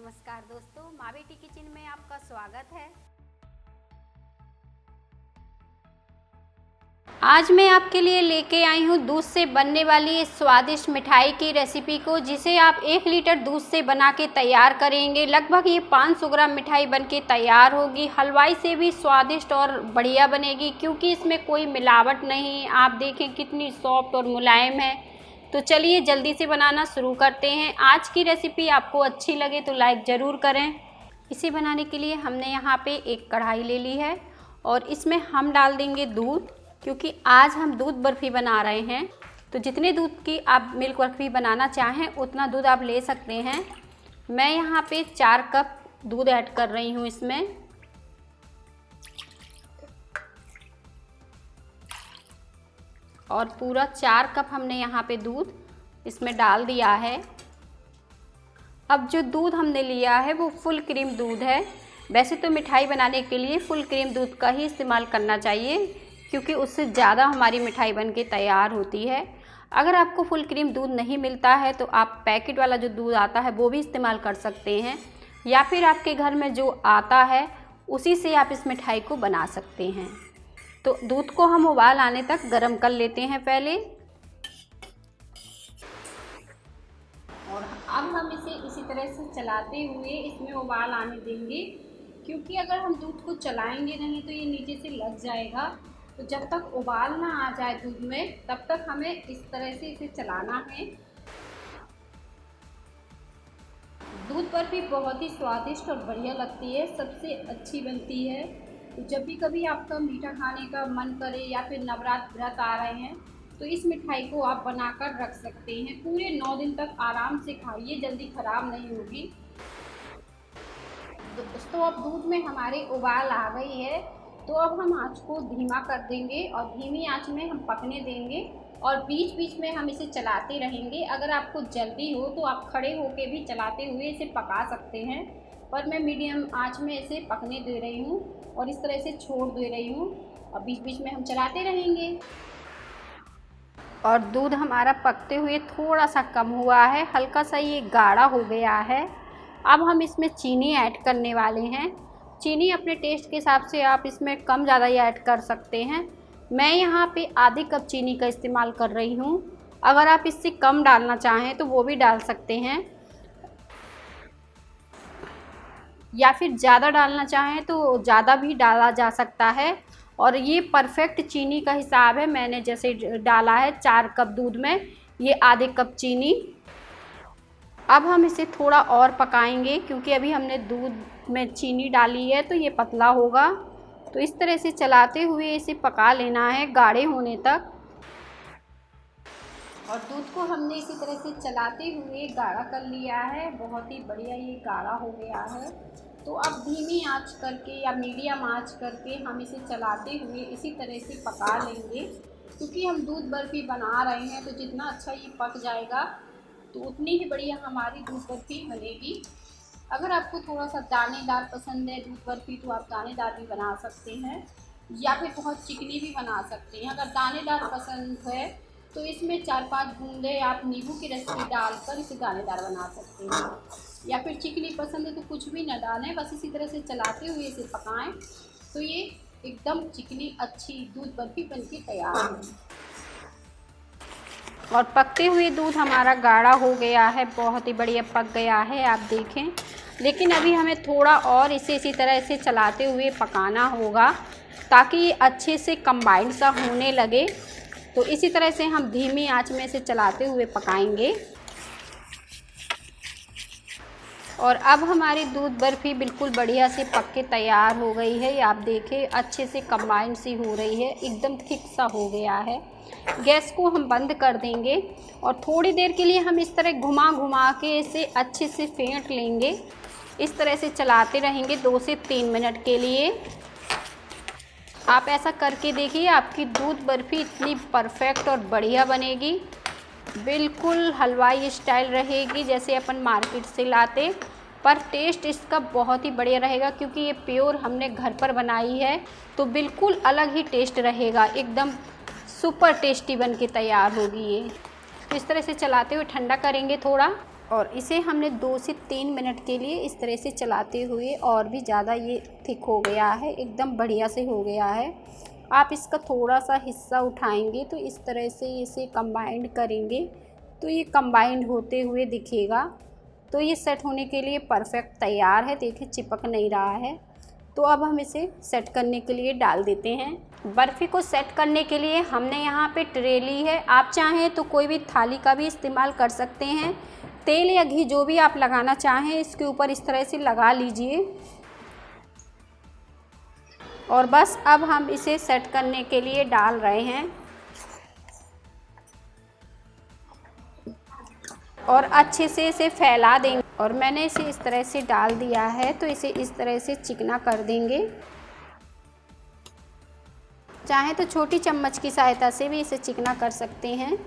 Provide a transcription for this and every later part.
नमस्कार दोस्तों, माँ बेटी किचन में आपका स्वागत है। आज मैं आपके लिए लेके आई हूँ दूध से बनने वाली इस स्वादिष्ट मिठाई की रेसिपी को, जिसे आप 1 लीटर दूध से बना के तैयार करेंगे। लगभग ये 500 ग्राम मिठाई बन के तैयार होगी। हलवाई से भी स्वादिष्ट और बढ़िया बनेगी, क्योंकि इसमें कोई मिलावट नहीं। आप देखें कितनी सॉफ्ट और मुलायम है। तो चलिए जल्दी से बनाना शुरू करते हैं। आज की रेसिपी आपको अच्छी लगे तो लाइक ज़रूर करें। इसे बनाने के लिए हमने यहाँ पे एक कढ़ाई ले ली है और इसमें हम डाल देंगे दूध, क्योंकि आज हम दूध बर्फ़ी बना रहे हैं। तो जितने दूध की आप मिल्क बर्फ़ी बनाना चाहें उतना दूध आप ले सकते हैं। मैं यहाँ पे 4 कप दूध ऐड कर रही हूँ इसमें। और पूरा 4 कप हमने यहाँ पे दूध इसमें डाल दिया है। अब जो दूध हमने लिया है वो फुल क्रीम दूध है। वैसे तो मिठाई बनाने के लिए फुल क्रीम दूध का ही इस्तेमाल करना चाहिए, क्योंकि उससे ज़्यादा हमारी मिठाई बन के तैयार होती है। अगर आपको फुल क्रीम दूध नहीं मिलता है तो आप पैकेट वाला जो दूध आता है वो भी इस्तेमाल कर सकते हैं, या फिर आपके घर में जो आता है उसी से आप इस मिठाई को बना सकते हैं। तो दूध को हम उबाल आने तक गर्म कर लेते हैं पहले। और अब हम इसे इसी तरह से चलाते हुए इसमें उबाल आने देंगे, क्योंकि अगर हम दूध को चलाएंगे नहीं तो ये नीचे से लग जाएगा। तो जब तक उबाल ना आ जाए दूध में, तब तक हमें इस तरह से इसे चलाना है। दूध बर्फ़ी बहुत ही स्वादिष्ट और बढ़िया लगती है, सबसे अच्छी बनती है। तो जब भी कभी आपका मीठा खाने का मन करे या फिर नवरात्र व्रत आ रहे हैं तो इस मिठाई को आप बनाकर रख सकते हैं। पूरे 9 दिन तक आराम से खाइए, जल्दी ख़राब नहीं होगी। दोस्तों, अब दूध में हमारे उबाल आ गई है, तो अब हम आँच को धीमा कर देंगे और धीमी आँच में हम पकने देंगे और बीच बीच में हम इसे चलाते रहेंगे। अगर आपको जल्दी हो तो आप खड़े होके भी चलाते हुए इसे पका सकते हैं, पर मैं मीडियम आँच में इसे पकने दे रही हूँ और इस तरह से छोड़ दे रही हूँ। और बीच बीच में हम चलाते रहेंगे। और दूध हमारा पकते हुए थोड़ा सा कम हुआ है, हल्का सा ये गाढ़ा हो गया है। अब हम इसमें चीनी ऐड करने वाले हैं। चीनी अपने टेस्ट के हिसाब से आप इसमें कम ज़्यादा ही ऐड कर सकते हैं। मैं यहाँ पे आधे कप चीनी का इस्तेमाल कर रही हूँ। अगर आप इससे कम डालना चाहें तो वो भी डाल सकते हैं, या फिर ज़्यादा डालना चाहें तो ज़्यादा भी डाला जा सकता है। और ये परफेक्ट चीनी का हिसाब है। मैंने जैसे डाला है 4 कप दूध में ये आधे कप चीनी। अब हम इसे थोड़ा और पकाएंगे, क्योंकि अभी हमने दूध में चीनी डाली है तो ये पतला होगा। तो इस तरह से चलाते हुए इसे पका लेना है गाढ़े होने तक। और दूध को हमने इसी तरह से चलाते हुए गाढ़ा कर लिया है। बहुत ही बढ़िया ये गाढ़ा हो गया है। तो अब धीमी आंच करके या मीडियम आंच करके हम इसे चलाते हुए इसी तरह से पका लेंगे, क्योंकि हम दूध बर्फ़ी बना रहे हैं। तो जितना अच्छा ये पक जाएगा तो उतनी ही बढ़िया हमारी दूध बर्फ़ी बनेगी। अगर आपको थोड़ा सा दानेदार पसंद है दूध बर्फ़ी तो आप दानेदार भी बना सकते हैं, या फिर बहुत चिकनी भी बना सकते हैं। अगर दानेदार पसंद है तो इसमें 4-5 बूंदे आप नींबू की रस भी डालकर इसे दानेदार बना सकते हैं। या फिर चिकनी पसंद है तो कुछ भी न डालें, बस इसी तरह से चलाते हुए इसे पकाएं तो ये एकदम चिकनी अच्छी दूध बर्फ़ी बनके तैयार है। और पकते हुए दूध हमारा गाढ़ा हो गया है, बहुत ही बढ़िया पक गया है, आप देखें। लेकिन अभी हमें थोड़ा और इसे इसी तरह से चलाते हुए पकाना होगा, ताकि ये अच्छे से कंबाइंड सा होने लगे। तो इसी तरह से हम धीमी आंच में इसे चलाते हुए पकाएंगे। और अब हमारी दूध बर्फ़ी बिल्कुल बढ़िया से पक के तैयार हो गई है। आप देखें अच्छे से कंबाइंड सी हो रही है, एकदम थिक सा हो गया है। गैस को हम बंद कर देंगे और थोड़ी देर के लिए हम इस तरह घुमा घुमा के इसे अच्छे से फेंट लेंगे। इस तरह से चलाते रहेंगे 2 से 3 मिनट के लिए। आप ऐसा करके देखिए, आपकी दूध बर्फ़ी इतनी परफेक्ट और बढ़िया बनेगी। बिल्कुल हलवाई स्टाइल रहेगी जैसे अपन मार्केट से लाते, पर टेस्ट इसका बहुत ही बढ़िया रहेगा, क्योंकि ये प्योर हमने घर पर बनाई है। तो बिल्कुल अलग ही टेस्ट रहेगा, एकदम सुपर टेस्टी बन के तैयार होगी ये। तो इस तरह से चलाते हुए ठंडा करेंगे थोड़ा। और इसे हमने 2 से 3 मिनट के लिए इस तरह से चलाते हुए, और भी ज़्यादा ये थिक हो गया है, एकदम बढ़िया से हो गया है। आप इसका थोड़ा सा हिस्सा उठाएंगे तो इस तरह से इसे कंबाइंड करेंगे तो ये कंबाइंड होते हुए दिखेगा। तो ये सेट होने के लिए परफेक्ट तैयार है। देखिए चिपक नहीं रहा है। तो अब हम इसे सेट करने के लिए डाल देते हैं। बर्फ़ी को सेट करने के लिए हमने यहाँ पे ट्रे ली है। आप चाहें तो कोई भी थाली का भी इस्तेमाल कर सकते हैं। तेल या घी जो भी आप लगाना चाहें इसके ऊपर इस तरह से लगा लीजिए। और बस अब हम इसे सेट करने के लिए डाल रहे हैं और अच्छे से इसे फैला देंगे। और मैंने इसे इस तरह से डाल दिया है तो इसे इस तरह से चिकना कर देंगे। चाहे तो छोटी चम्मच की सहायता से भी इसे चिकना कर सकते हैं।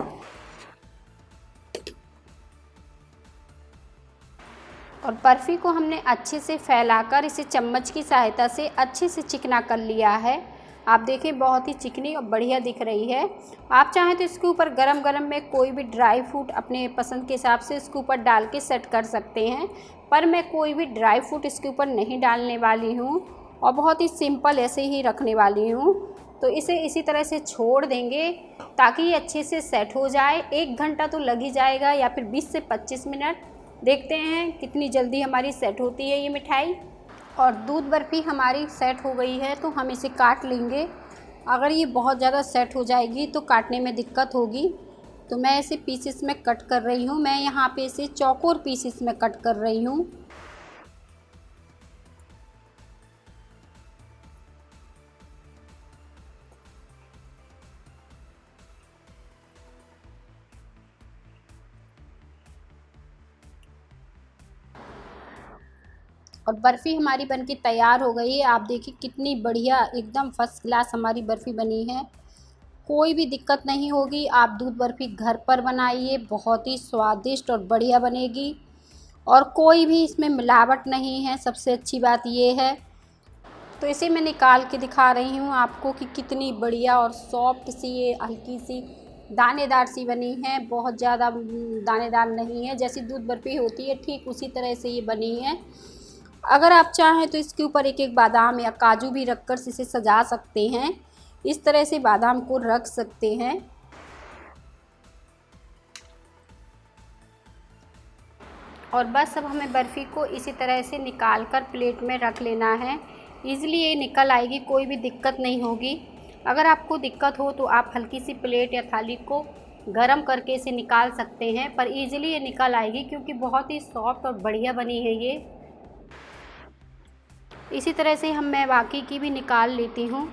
और बर्फ़ी को हमने अच्छे से फैलाकर इसे चम्मच की सहायता से अच्छे से चिकना कर लिया है। आप देखिए बहुत ही चिकनी और बढ़िया दिख रही है। आप चाहें तो इसके ऊपर गरम गरम में कोई भी ड्राई फ्रूट अपने पसंद के हिसाब से इसके ऊपर डाल के सेट कर सकते हैं, पर मैं कोई भी ड्राई फ्रूट इसके ऊपर नहीं डालने वाली हूँ और बहुत ही सिंपल ऐसे ही रखने वाली हूँ। तो इसे इसी तरह से छोड़ देंगे ताकि ये अच्छे से सेट हो जाए। 1 घंटा तो लग ही जाएगा या फिर 20 से 25 मिनट। देखते हैं कितनी जल्दी हमारी सेट होती है ये मिठाई। और दूध बर्फ़ी हमारी सेट हो गई है तो हम इसे काट लेंगे। अगर ये बहुत ज़्यादा सेट हो जाएगी तो काटने में दिक्कत होगी, तो मैं इसे पीसेस में कट कर रही हूँ। मैं यहाँ पे इसे चौकोर पीसेस में कट कर रही हूँ। और बर्फ़ी हमारी बनके तैयार हो गई है। आप देखिए कितनी बढ़िया एकदम फर्स्ट क्लास हमारी बर्फ़ी बनी है। कोई भी दिक्कत नहीं होगी। आप दूध बर्फ़ी घर पर बनाइए, बहुत ही स्वादिष्ट और बढ़िया बनेगी और कोई भी इसमें मिलावट नहीं है। सबसे अच्छी बात ये है। तो इसे मैं निकाल के दिखा रही हूँ आपको कि कितनी बढ़िया और सॉफ्ट सी ये हल्की सी दानेदार सी बनी है। बहुत ज़्यादा दानेदार नहीं है, जैसी दूध बर्फ़ी होती है ठीक उसी तरह से ये बनी है। अगर आप चाहें तो इसके ऊपर एक एक बादाम या काजू भी रखकर इसे सजा सकते हैं। इस तरह से बादाम को रख सकते हैं। और बस अब हमें बर्फ़ी को इसी तरह से निकाल कर प्लेट में रख लेना है। ईज़िली ये निकल आएगी, कोई भी दिक्कत नहीं होगी। अगर आपको दिक्कत हो तो आप हल्की सी प्लेट या थाली को गरम करके इसे निकाल सकते हैं, पर ईज़िली ये निकल आएगी क्योंकि बहुत ही सॉफ्ट और बढ़िया बनी है ये। इसी तरह से मैं बाकी की भी निकाल लेती हूँ।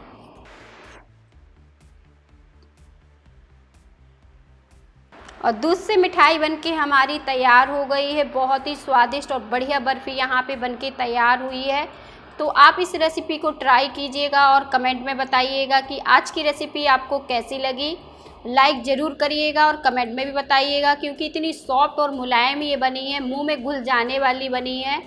और दूध से मिठाई बनके हमारी तैयार हो गई है। बहुत ही स्वादिष्ट और बढ़िया बर्फ़ी यहाँ पे बनके तैयार हुई है। तो आप इस रेसिपी को ट्राई कीजिएगा और कमेंट में बताइएगा कि आज की रेसिपी आपको कैसी लगी। लाइक ज़रूर करिएगा और कमेंट में भी बताइएगा, क्योंकि इतनी सॉफ्ट और मुलायम ये बनी है, मुंह में घुल जाने वाली बनी है।